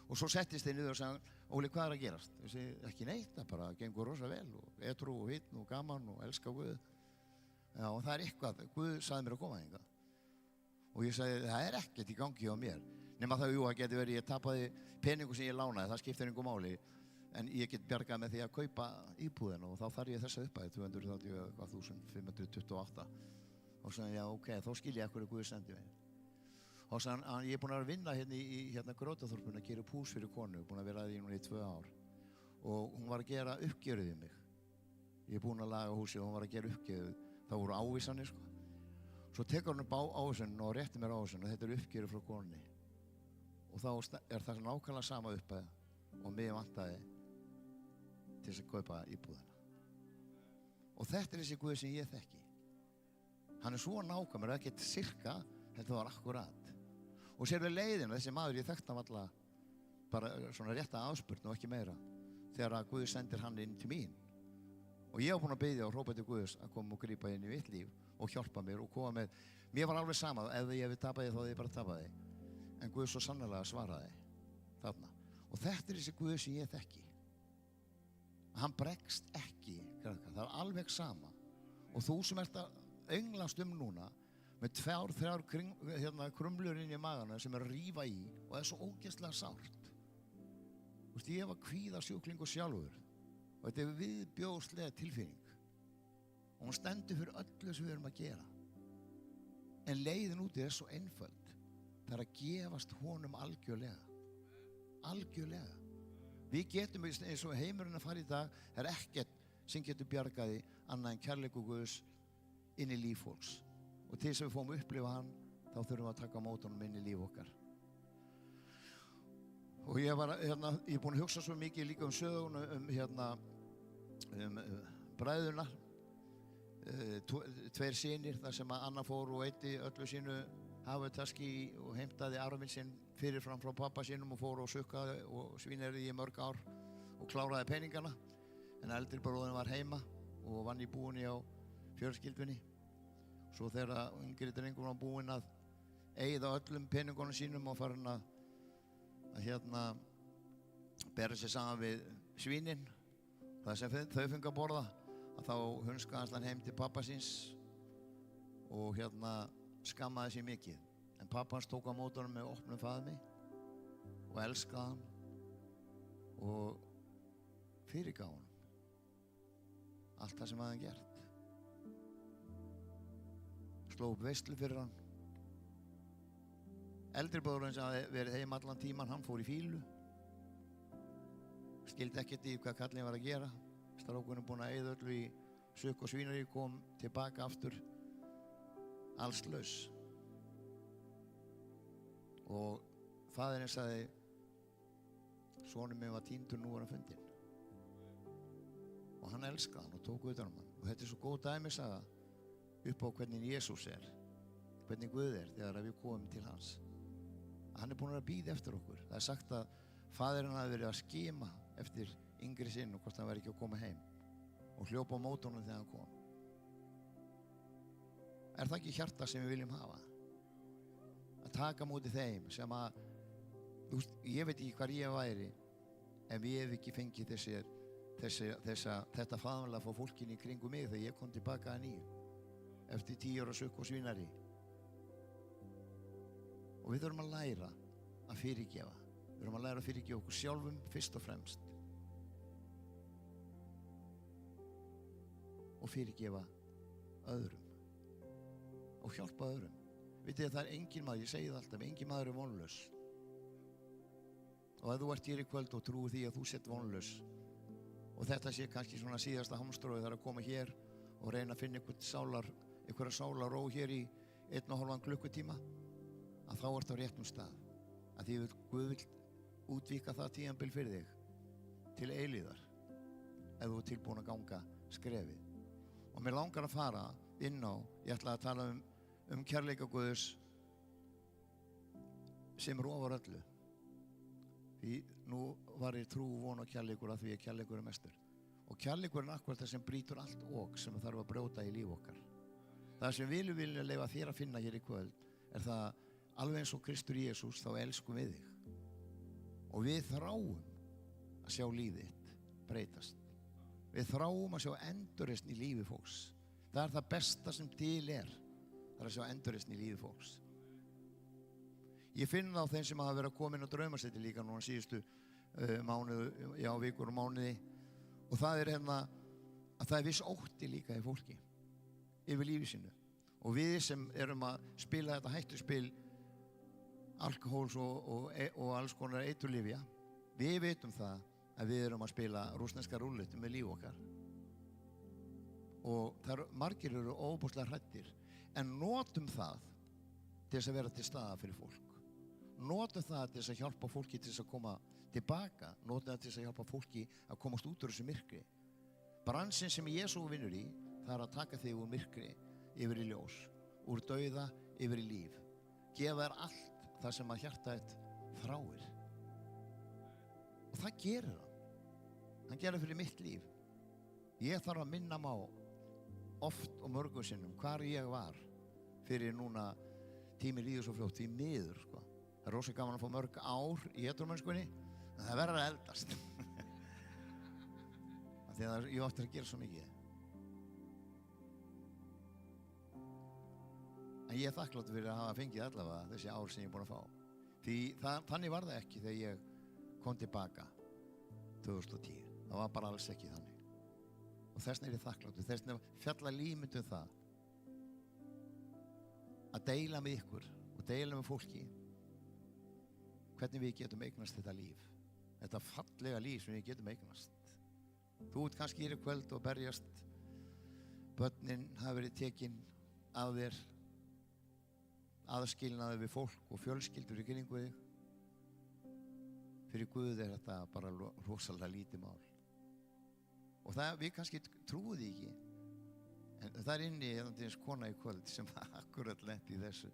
og svo settist þeir niður og sagði, Óli, hvað er að gerast? Ég segi, ekki neitt, það bara gengur rosa vel og edrú og hitn og gaman og elska Guð. Já, og það er eitthvað, Guð sagði mér að koma hingað. Og ég sagði, það er ekkert í gangi á mér. Nema það, jú, það geti verið, ég tapaði peningu sem ég lánaði, það skiptir engu máli. En ég get bjargað með því að kaupa íbúðina og þá þarf ég þessa upphæð, 230.528. Og sagði, já, ok, þá skil ég hverju Guð sendi mig. Og sagði hann, ég er búinn að vinna hérna í Grótaþorpinu að gera upp hús fyrir konu, búinn að vera að því núna í 2 ár. Og hún var að gera uppgjörið við mig. Ég er búinn að laga húsið og hún var að gera uppgjörið. Það voru ávísanir, sko. Svo tekur hann upp ávísaninn og réttir mér ávísaninn og þetta er uppgjörið frá konunni. Og þá er það nákvæmlega sama upphæð og mig vantaði til þess að kaupa íbúðina. Og þetta er þessi Guð sem ég þekki. Hann er svo nákvæmur, ekkert sirka, þetta var akkurat. Og sér við leiðina, þessi maður, ég þekkti hann alltaf bara svona rétta afspurn og ekki meira, þegar að Guð sendir hann inn til mín. Og ég var búinn að biðja og hrópa til Guðs að koma og grípa inn í mitt líf og hjálpa mér og koma með. Mér var alveg sama, ef ég hefði tapað því þá hefði ég bara tapað því. En Guð svo sannarlega svaraði þarna. Og þetta er þessi Guð sem ég þekki. Hann bregst ekki, það er alveg sama. Og þú sem ert að önglast núna með 2-3 krumlur inn í magana sem er að rífa í og það er svo ógeðslega sárt. Þú veist, ég var kvíðasjúklingur sjálfur og þetta er viðbjóðslega tilfinning. Og hún stendur fyrir öllu sem við erum að gera. En leiðin úti er svo einföld. Það er að gefast honum algjörlega. Algjörlega. Við getum, eins og heimurinn að fara í dag, er ekkert sem getur bjargaði annað en kærleikur Guðs inn í líf fólks. Og til þess að við fáum að upplifa hann, þá þurfum við að taka á móti honum inn í líf okkar. Og ég er búinn að hugsa svo mikið líka um söguna, bræðurna, 2 synir, þar sem að Anna fór og eyddi öllu sínu hafutaski og heimtaði arfinn sinn fyrirfram frá pappa sínum og fór og sukkaði og svínerði í mörg ár og kláraði peningana. En eldri bróðin var heima og vann í búinni á fjölskyldunni. Svo þegar yngri drengur var búinn að eyða öllum peningunum sínum og farin að bera sig saman við svínin, það sem þau fengu að borða, að þá hunskaðist hann heim til pappa síns og skammaði sig mikið. En pappa hans tók á móti honum með opnum faðmi og elskaði hann og fyrirgaf honum allt það sem hafði hann gert. sló upp veislu fyrir hann. Eldri bróðurinn sem hafði verið heim allan tíman, hann fór í fílu. Skildi ekkert í hvað kallinn var að gera. Strákurinn búinn að eyða öllu í sukk og svínarí, kom tilbaka aftur allslaus. Og faðirinn sagði, sonur minn var týndur, nú er hann fundinn. Og hann elskaði hann og tók utan um hann. Og þetta svo góð dæmisaga upp á hvernig Jesús hvernig Guð þegar við komum til hans. Hann búinn að bíða eftir okkur. Það sagt að faðirinn hafði verið að skima eftir yngri sinn og hvort hann væri ekki að koma heim og hljópa á móti honum þegar hann kom. Það ekki hjarta sem við viljum hafa? Að taka móti þeim sem að, ég veit ekki hvar ég væri ef ég hef ekki fengið þetta faðmlega frá fólkinu í kringum mig þegar ég kom tilbaka að nýju eftir 10 ára sukk og svínari. Og við þurfum að læra að fyrirgefa. Við þurfum að læra að fyrirgefa okkur sjálfum fyrst og fremst. Og fyrirgefa öðrum. Og hjálpa öðrum. Vitið að það engin maður, ég segi það alltaf, engin maður vonlaus. Og ef þú ert hér í kvöld og trúir því að þú sett vonlaus og þetta sé kannski svona síðasta hamstróið þar að koma hér og reyna að finna einhverja sálarró hér í 1,5 klukkutíma, að þá ert á réttum stað. Að því Guð vill útvíka það tímabil fyrir þig til eilíðar ef þú ert tilbúin að ganga skrefið. Og mér langar að fara inn á, ég ætla að tala um kærleika Guðs sem rofar öllu. Því nú var ég trú, von og kærleikur að því að kærleikur mestur. Og kærleikur akkurat það sem brýtur allt ok sem þarf að brjóta í líf okkar. Það sem við viljum leyfa þér að finna hér í kvöld það alveg eins og Kristur Jesús, þá elskum við þig. Og við þráum að sjá lífið þitt breytast. Við þráum að sjá endurreisn í lífi fólks. Það það besta sem til það að sjá endurreisn í lífi fólks. Ég finn það á þeim sem hafa verið að koma inn á draumasetti líka núna síðustu vikur og mánuði. Og það að það viss ótti líka í fólki yfir lífi sínu. Og við sem erum að spila þetta hættuspil alkohóls og alls konar eiturlyfja, við vitum það að við erum að spila rússneska rúllettu með líf okkar. Og margir eru óbúslega hræddir, en notum það til þess að vera til staðar fyrir fólk. Notum það til þess að hjálpa fólki til þess að koma tilbaka, notum það til þess að hjálpa fólki að komast út úr þessu myrkri. Bransinn sem Jesú vinnur í, það að taka þig úr myrkri yfir í ljós, úr dauða yfir í líf. Gefa þér allt það sem að hjarta þitt þráir. Og það gerir hann. Hann gerir fyrir mitt líf. Ég þarf að minna mig á oft og mörgum sinnum hvar ég var fyrir núna tími líður svo fljótt, því miður sko. Það rosa gaman að fá mörg ár í heturmennskunni, en það verður að eldast. Því að ég átti að gera svo mikið. En ég þakkláttur fyrir að hafa fengið allavega þessi ár sem ég er búinn að fá. Því þannig var það ekki þegar ég kom tilbaka 2010. Það var bara alls ekki þannig. Og þess vegna er ég þakkláttur. Þess vegna fjalla líf það að deila með ykkur og deila með fólki hvernig við getum eignast þetta líf. Þetta fallega líf sem við getum eignast. Þú ert kannski hér í kvöld og berjast, börnin hafa verið tekin af þér, aðskilnaði við fólk og fjölskyldur í kringu þig. Fyrir Guð þetta bara rosalega lítið mál. Og við kannski trúum því ekki, en það inni eins kona í kvöld sem akkurat lenti í þessu.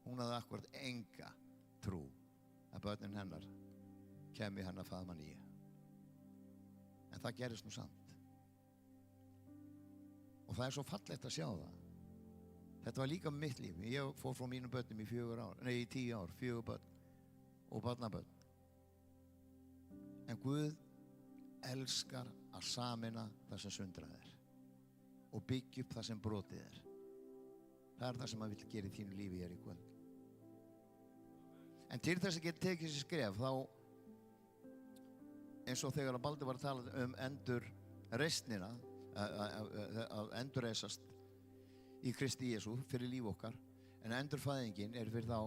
Hún hafði akkurat enga trú að börnin hennar kemi hennar faðma nýja. En það gerist nú samt. Og það er svo fallegt að sjá það. Þetta var líka mitt líf. Ég fór frá mínum börnum í 10 ár, 4 börn og barnabörn. En Guð elskar að sameina það sem sundrað og byggja upp það sem brotið Það er það sem hann vill gera í þínu lífi hér í kvöld. En til þess að geta tekið þessi skref, þá eins og þegar Baldur var að tala endurreisnina, að endurreisast í Kristi Jesú fyrir líf okkar, en endurfæðingin er fyrir þá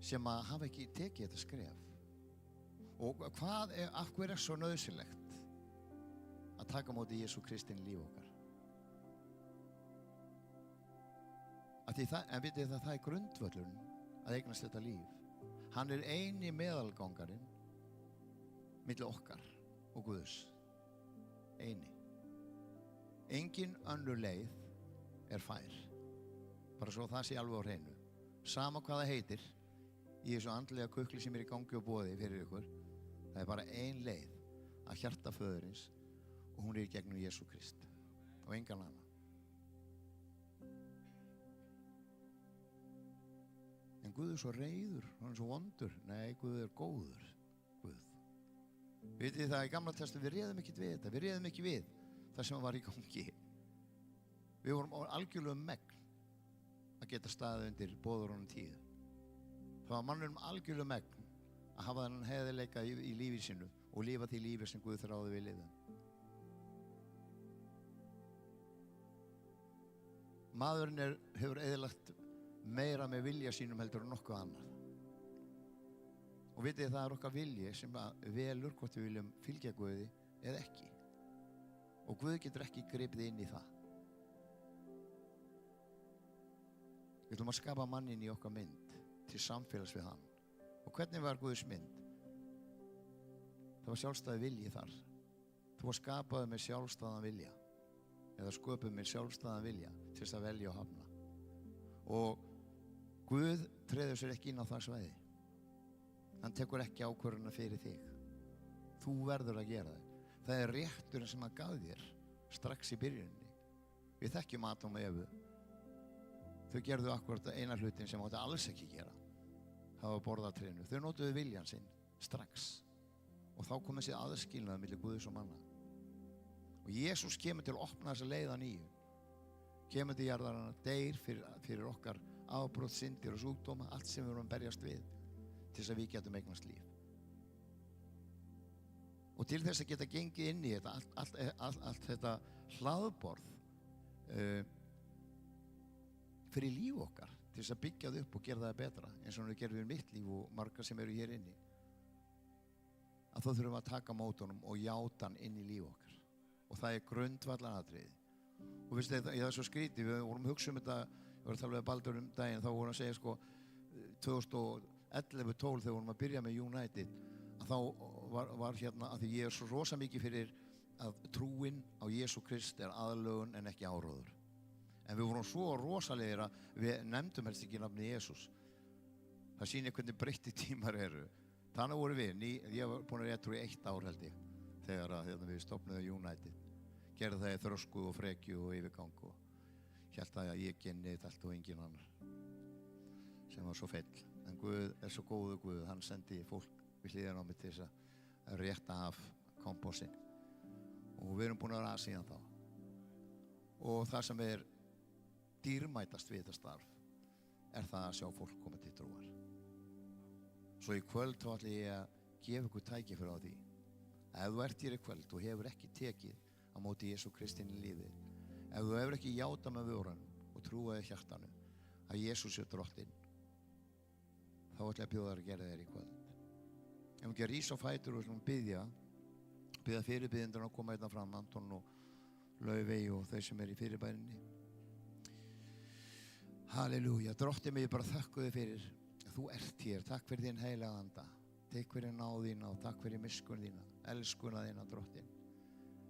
sem að hafa ekki tekið þetta skref. Og af hverju er svo nauðsynlegt að taka á móti Jesú Kristi í líf okkar? En vitið það er grundvöllurinn að eignast þetta líf. Hann er eini meðalgangarinn milli okkar og Guðs. Eini. Engin önnur leið er fær. Bara svo það sé alveg á hreinu. Sama hvað það heitir í þessu andlega kukli sem er í gangi og boði fyrir ykkur, það er bara ein leið að hjarta föðurins og hún er í gegnum Jesú Krist og engan annan. En Guð er svo reiður, hann er svo vondur. Nei, Guð er góður. Guð. Vitið það í Gamla testamenti, við réðum ekkert við þetta. Við réðum ekki við það sem var í gangi. Við vorum algjörlega megn að geta staðið undir boðorðunum 10. Það var manninum algjörlega megn að hafa þennan heiðarleika í lífi sínu og lifa því lífi sem Guð þráði við liðum. Maðurinn hefur eyðilagt meira með vilja sínum heldur en nokkuð annað. Og vitið það er okkar vilji sem velur hvort við viljum fylgja Guði eða ekki. Og Guð getur ekki gripið inn í það. Við ætlum að skapa mannin í okkar mynd til samfélags við hann. Og hvernig var Guðs mynd? Það var sjálfstæði vilji þar. Þú var skapaður með sjálfstæðan vilja. Eða sköpuð með sjálfstæðan vilja til þess að velja og hafna. Og Guð treður sér ekki inn á það svæði. Hann tekur ekki ákvörðuna fyrir þig. Þú verður að gera það. Það er rétturinn sem hann gaf þér strax í byrjuninni. Við þekkjum Adam og Evu. Þau gerðu akkurat eina hlutin sem áttu alls ekki gera. Það var borða af trénu. Þau notuðu viljan sinn strax. Og þá kom þessi aðskilnaður milli Guðs og manna. Og Jesús kemur til að opna þessa leið að nýju. Kemur til jarðarinnar, deyr fyrir okkar afbrot, syndir og sjúkdóma, allt sem við erum að berjast við, til þess að við getum eignast líf. Og til þess að geta gengið inn í þetta, allt þetta hlaðborð fyrir líf okkar, til þess að byggja það upp og gera það betra, eins og við gerum við mitt líf og margar sem eru hér inni, að þá þurfum við að taka mótunum og játa hann inn í líf okkar. Og það er grundvallaratriði. Og veistu, það er svo skrítið, við vorum að hugsa um þetta, ég var að tala við Baldur um daginn, þá vorum að segja 2011-12 þegar vorum að byrja með United, að þá var hérna, að því ég er svo rosa mikið fyrir að trúin á Jesú Krist er aðlögun en ekki áróður. En við vorum svo rosalegir að við nefndum helst ekki nafni Jesús. Það sýnir hvernig breytti tímar eru. Þannig voru við, ég var búin að réttur í 1 ár held ég, þegar við stofnuðum United. Gerði það í þrösku og frekju og yfirgang og hélt að ég genið allt og engin annar sem var svo feill. En Guð er svo góðu Guð, hann sendi fólk við hliðina á mig til þess að rétta af kompósinn og við erum búin að vera að síðan þá. Og það sem er dýrmætast við þetta starf er það að sjá fólk koma til trúar. Svo í kvöld þá ætla ég að gefa ykkur tækifæri á því. Ef þú ert hér í kvöld og hefur ekki tekið á móti Jesú Kristi í lífið, ef þú hefur ekki játað með vörunum og trúaði hjartanu að Jesús er drottinn, þá ætla ég að bjóða þér að gera þér í kvöld. Ef við ekki að rísa á fætur og biðja fyrirbyrjendur að koma hérna fram, Anton og Laufey og þau sem er í fyrirbærinni. Halleluja, drottinn mig bara þakka þig fyrir að þú ert hér. Takk fyrir þinn heilaga anda. Takk fyrir náð þína og takk fyrir miskunn þína, elskuna þína, drottinn.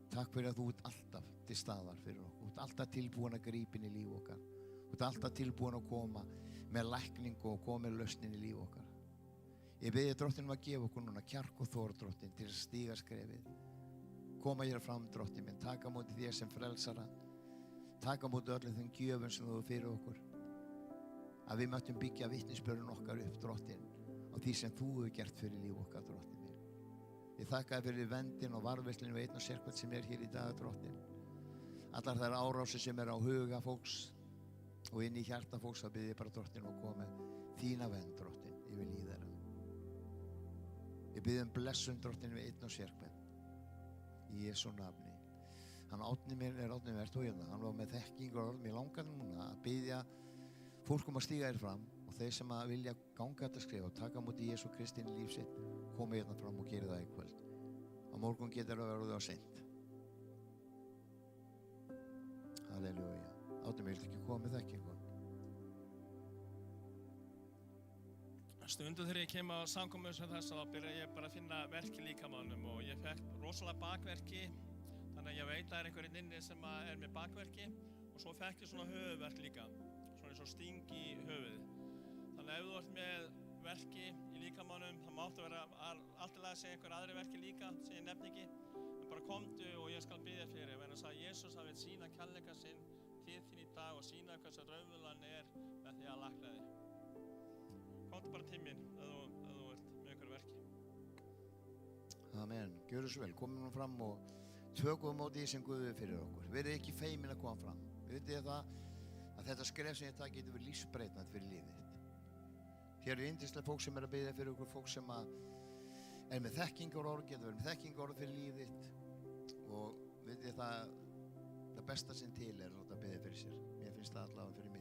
Takk fyrir að þú ert alltaf til staðar fyrir okkur. Þú ert alltaf tilbúin að grípa inn í líf okkar. Þú ert alltaf tilbúin að koma með lækningu og koma með lausnin í líf okkar. Ég bið þig, drottinn, að gefa okkur núna kjark og þor, drottinn, til að stíga skrefið. Koma hér fram, drottinn minn, taka á móti þér sem frelsara. Taka á móti öllum þeim gjöfum sem þú fyrir okkur. Að við möttum byggja vitnisbörun okkar upp, drottinn, á því sem þú hefur gert fyrir líf okkar, drottinn minn. Ég þakka þér fyrir vendin og varðveislinu og einn og sérkvæmt sem er hér í dag, drottinn. Allar þær árásir sem er á huga fólks og inn í hjarta fólks, að bið ég bara, drottinn, og koma þína vend, drottinn, yfir líf þeirra. Ég bið blessun, drottinn, við einn og sérkvæmt. Í Jesú nafni. Hann Árni mér, ert þú hérna? Hann var með þekkingar orð, mér langar núna að biðja fólk að stíga þér fram og þeir sem að vilja ganga þetta skref og taka á móti Jesú Kristi inn í líf sitt, komi hérna fram og geri það í kvöld. Á morgun getur það verið á seint. Halleluja. Árni mér, viltu ekki koma með þekkingu? Stundu þegar ég kem á samkomu sem þess þá byrjaði ég bara að finna verki í líkamanum og ég fekk rosalega bakverki, þannig að ég veit að það einhverjinn inni sem er með bakverki og svo fekk ég svona höfuðverk líka, svona eins og sting í höfuð. Þannig að ef þú ert með verki í líkamanum þá máttu vera alltaf að segja einhver aðri verki líka sem ég nefni ekki, en bara komdu og ég skal biðja fyrir þér, vegna þess að Jesús hafi sýna kærleika sinn til þín í dag og sýna hvers að raunverulegan með því að lækna þig. Komdu bara til mín ef þú ert með einhverju verki. Amen. Gjörðu svo vel. Komum nú fram og tökum á því sem Guð er fyrir okkur. Verið ekki feimin að koma fram. Vitið það að þetta skref sem ég tek getur verið lífsbreytandi fyrir lífið þitt. Hér eru yndislega fólk sem er að biðja fyrir okkur, fólk sem er með þekkingarorð, getur verið með þekkingarorð fyrir lífið þitt og vitið það besta sem til er að láta biðja fyrir sér. Mér finnst það allavega fyrir